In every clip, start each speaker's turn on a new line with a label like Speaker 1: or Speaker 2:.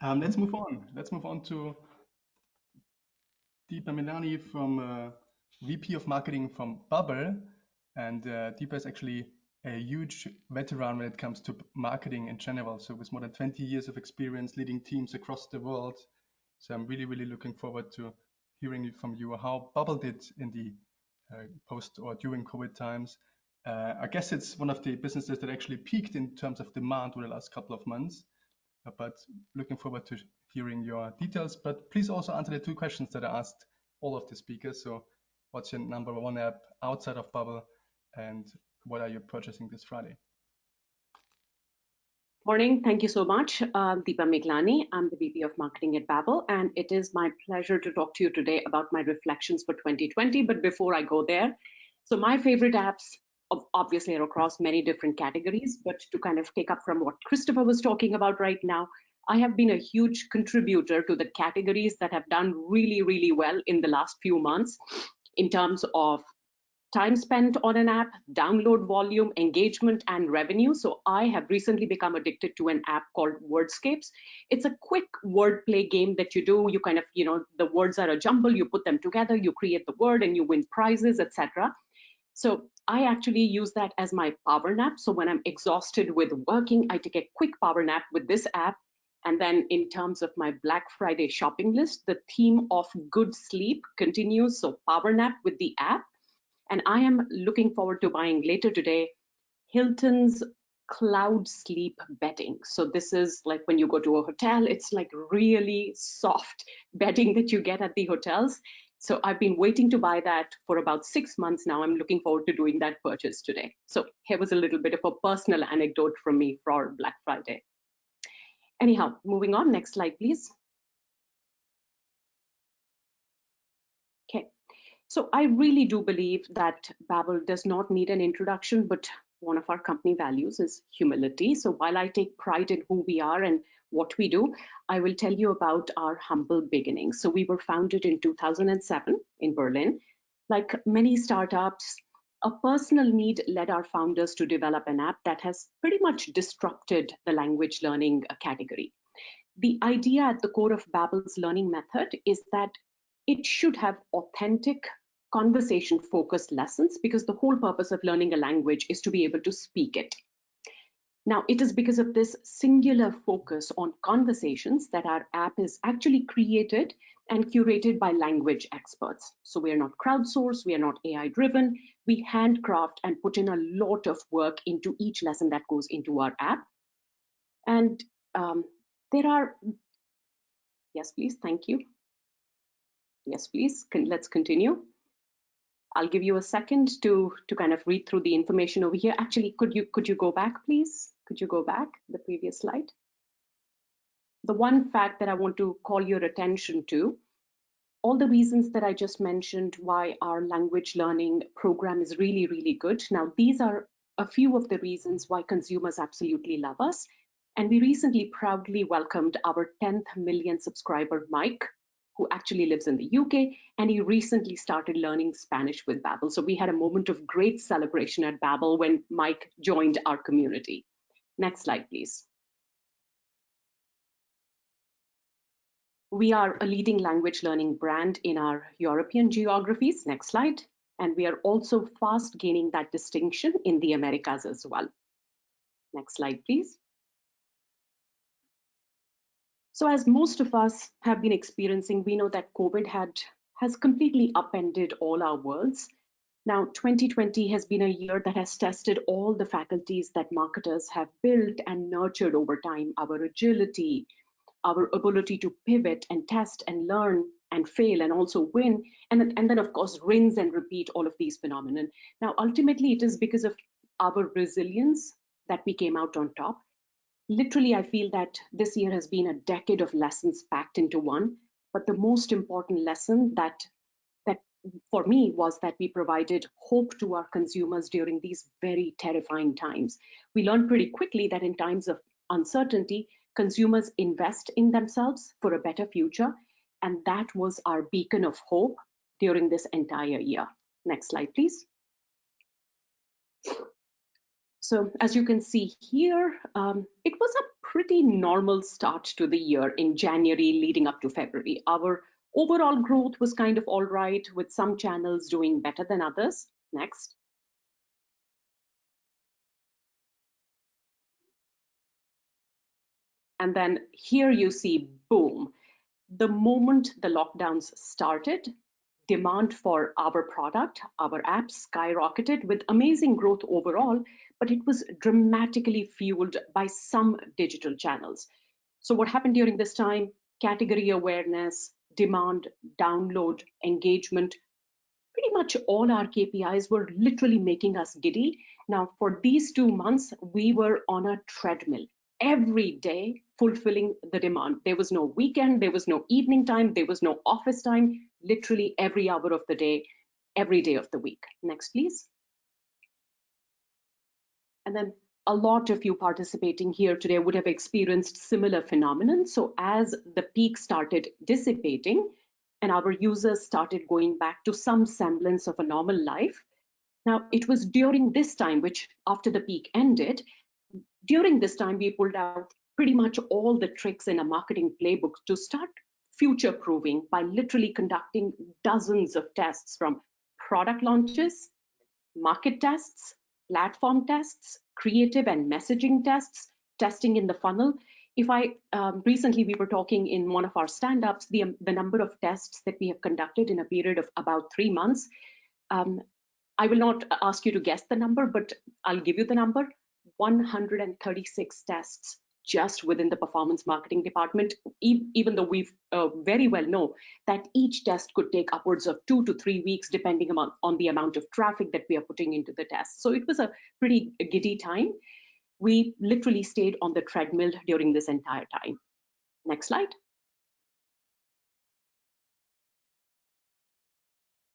Speaker 1: Let's move on. Let's move on to Deepa Miglani from VP of Marketing from Babbel. And Deepa is actually a huge veteran when it comes to marketing in general. So with more than 20 years of experience leading teams across the world. So I'm really, really looking forward to hearing from you how Babbel did in the post or during COVID times. I guess it's one of the businesses that actually peaked in terms of demand over the last couple of months. But looking forward to hearing your details. But please also answer the two questions that I asked all of the speakers. So what's your number one app outside of Babbel, and what are you purchasing this Friday?
Speaker 2: Morning. Thank you so much. Deepa Miglani. I'm the VP of Marketing at Babbel, and it is my pleasure to talk to you today about my reflections for 2020. But before I go there, so my favorite apps obviously are across many different categories, but to kind of take up from what Christopher was talking about right now, I have been a huge contributor to the categories that have done really, really well in the last few months in terms of time spent on an app, download volume, engagement, and revenue. So I have recently become addicted to an app called Wordscapes. It's a quick wordplay game that you do. You kind of, the words are a jumble, you put them together, you create the word, and you win prizes, etc. So I actually use that as my power nap. So when I'm exhausted with working, I take a quick power nap with this app. And then in terms of my Black Friday shopping list, the theme of good sleep continues. So power nap with the app. And I am looking forward to buying later today Hilton's cloud sleep bedding. So this is like when you go to a hotel, it's like really soft bedding that you get at the hotels. So I've been waiting to buy that for about 6 months now. I'm looking forward to doing that purchase today. So here was a little bit of a personal anecdote from me for Black Friday. Anyhow, moving on, next slide, please. Okay. So I really do believe that Babbel does not need an introduction, but one of our company values is humility. So while I take pride in who we are and what we do, I will tell you about our humble beginnings. So we were founded in 2007 in Berlin. Like many startups, a personal need led our founders to develop an app that has pretty much disrupted the language learning category. The idea at the core of Babbel's learning method is that it should have authentic conversation focused lessons, because the whole purpose of learning a language is to be able to speak it. Now, it is because of this singular focus on conversations that our app is actually created and curated by language experts. So we are not crowdsourced, we are not AI driven, we handcraft and put in a lot of work into each lesson that goes into our app. And there are, yes, please, thank you. Yes, please, let's continue. I'll give you a second to kind of read through the information over here. Actually, could you go back, please? Could you go back the previous slide? The one fact that I want to call your attention to, all the reasons that I just mentioned why our language learning program is really, really good. Now, these are a few of the reasons why consumers absolutely love us. And we recently proudly welcomed our 10th million subscriber, Mike, who actually lives in the UK, and he recently started learning Spanish with Babbel. So we had a moment of great celebration at Babbel when Mike joined our community. Next slide, please. We are a leading language learning brand in our European geographies. Next slide. And we are also fast gaining that distinction in the Americas as well. Next slide, please. So as most of us have been experiencing, we know that COVID has completely upended all our worlds. Now, 2020 has been a year that has tested all the faculties that marketers have built and nurtured over time, our agility, our ability to pivot and test and learn and fail and also win, and then of course, rinse and repeat all of these phenomena. Now, ultimately, it is because of our resilience that we came out on top. Literally, I feel that this year has been a decade of lessons packed into one. But the most important lesson that for me was that we provided hope to our consumers during these very terrifying times. We learned pretty quickly that in times of uncertainty, consumers invest in themselves for a better future. And that was our beacon of hope during this entire year. Next slide, please. So as you can see here, it was a pretty normal start to the year in January leading up to February. Our overall growth was kind of all right, with some channels doing better than others. Next. And then here you see, boom, the moment the lockdowns started, demand for our product, our apps skyrocketed with amazing growth overall, but it was dramatically fueled by some digital channels. So what happened during this time? Category awareness, demand, download, engagement, pretty much all our KPIs were literally making us giddy. Now, for these 2 months, we were on a treadmill every day, fulfilling the demand. There was no weekend, there was no evening time, there was no office time, literally every hour of the day, every day of the week. Next, please. And then a lot of you participating here today would have experienced similar phenomenon. So as the peak started dissipating and our users started going back to some semblance of a normal life, now it was during this time, which after the peak ended, during this time we pulled out pretty much all the tricks in a marketing playbook to start future proofing by literally conducting dozens of tests, from product launches, market tests, platform tests, creative and messaging tests, testing in the funnel. If I recently we were talking in one of our stand-ups, the number of tests that we have conducted in a period of about 3 months. I will not ask you to guess the number, but I'll give you the number: 136 tests just within the performance marketing department, even though we very well know that each test could take upwards of 2 to 3 weeks, depending on the amount of traffic that we are putting into the test. So it was a pretty giddy time. We literally stayed on the treadmill during this entire time. Next slide.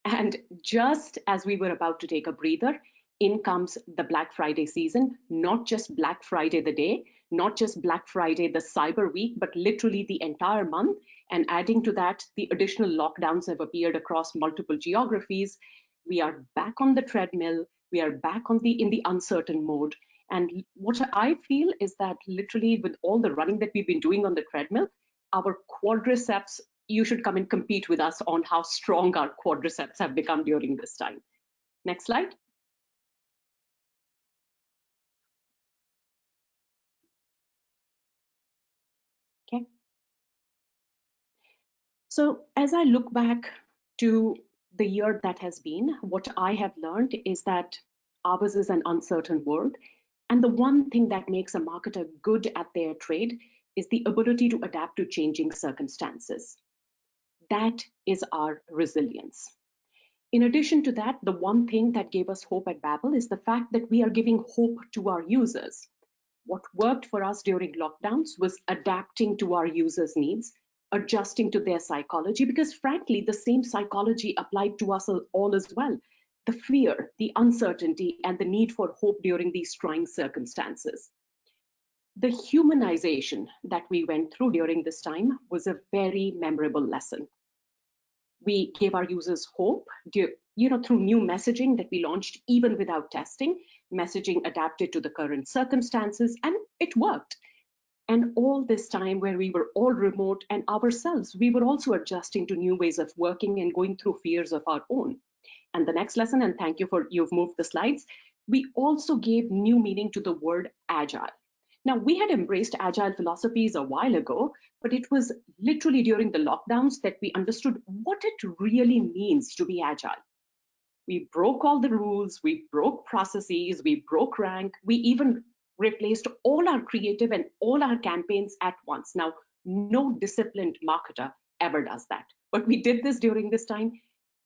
Speaker 2: And just as we were about to take a breather, in comes the Black Friday season, not just Black Friday the day, not just Black Friday the cyber week, but literally the entire month. And adding to that, the additional lockdowns have appeared across multiple geographies. We are back on the treadmill. We are back in the uncertain mode. And what I feel is that literally with all the running that we've been doing on the treadmill, our quadriceps, you should come and compete with us on how strong our quadriceps have become during this time. Next slide. Okay. So as I look back to the year that has been, what I have learned is that ours is an uncertain world. And the one thing that makes a marketer good at their trade is the ability to adapt to changing circumstances. That is our resilience. In addition to that, the one thing that gave us hope at Babbel is the fact that we are giving hope to our users. What worked for us during lockdowns was adapting to our users' needs, adjusting to their psychology, because frankly, the same psychology applied to us all as well. The fear, the uncertainty, and the need for hope during these trying circumstances. The humanization that we went through during this time was a very memorable lesson. We gave our users hope, through new messaging that we launched even without testing. Messaging adapted to the current circumstances, and it worked. And all this time where we were all remote and ourselves, we were also adjusting to new ways of working and going through fears of our own. And the next lesson, and thank you for, you've moved the slides, we also gave new meaning to the word agile. Now, we had embraced agile philosophies a while ago, but it was literally during the lockdowns that we understood what it really means to be agile. We broke all the rules, we broke processes, we broke rank, we even replaced all our creative and all our campaigns at once. Now, no disciplined marketer ever does that, but we did this during this time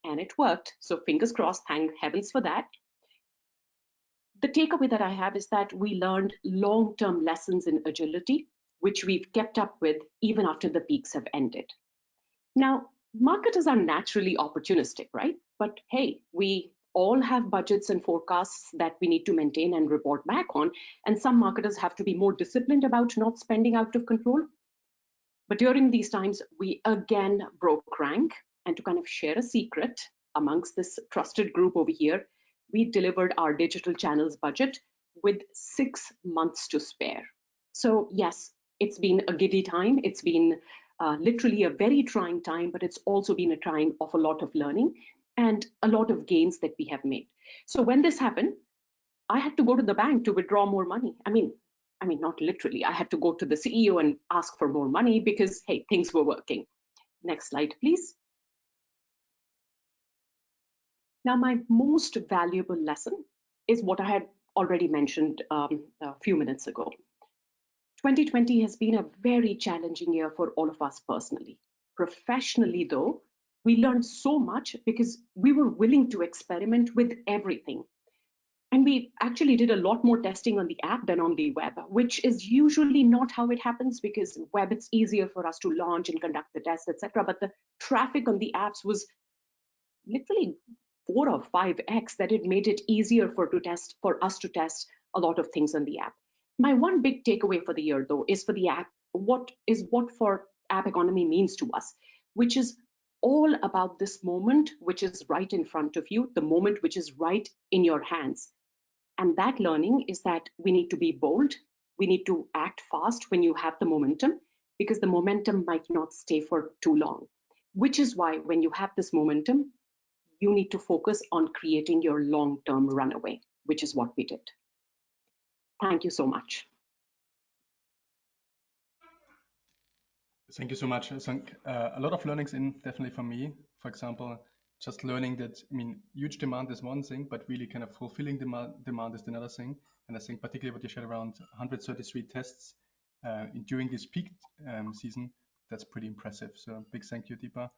Speaker 2: and it worked. So fingers crossed, thank heavens for that. The takeaway that I have is that we learned long-term lessons in agility, which we've kept up with even after the peaks have ended. Now, marketers are naturally opportunistic, right? But hey, we all have budgets and forecasts that we need to maintain and report back on. And some marketers have to be more disciplined about not spending out of control. But during these times, we again broke rank. And to kind of share a secret amongst this trusted group over here, we delivered our digital channels budget with 6 months to spare. So, yes, it's been a giddy time. It's been literally a very trying time, but it's also been a time of a lot of learning and a lot of gains that we have made. So, when this happened, I had to go to the bank to withdraw more money. I mean, not literally. I had to go to the CEO and ask for more money because, hey, things were working. Next slide, please. Now, my most valuable lesson is what I had already mentioned a few minutes ago. 2020 has been a very challenging year for all of us personally. Professionally, though, we learned so much because we were willing to experiment with everything. And we actually did a lot more testing on the app than on the web, which is usually not how it happens because web it's easier for us to launch and conduct the tests, etc. But the traffic on the apps was literally 4 or 5x that it made it easier for us to test a lot of things on the app. My one big takeaway for the year though is for the app, what for app economy means to us, which is all about this moment which is right in front of you, the moment which is right in your hands. And that learning is that we need to be bold, we need to act fast when you have the momentum, because the momentum might not stay for too long. Which is why when you have this momentum, you need to focus on creating your long-term runaway, which is what we did. Thank you so much.
Speaker 1: Thank you so much. I think a lot of learnings in definitely for me. For example, just learning that, I mean, huge demand is one thing, but really kind of fulfilling demand is another thing. And I think particularly what you shared around 133 tests during this peak season, that's pretty impressive. So big thank you, Deepa.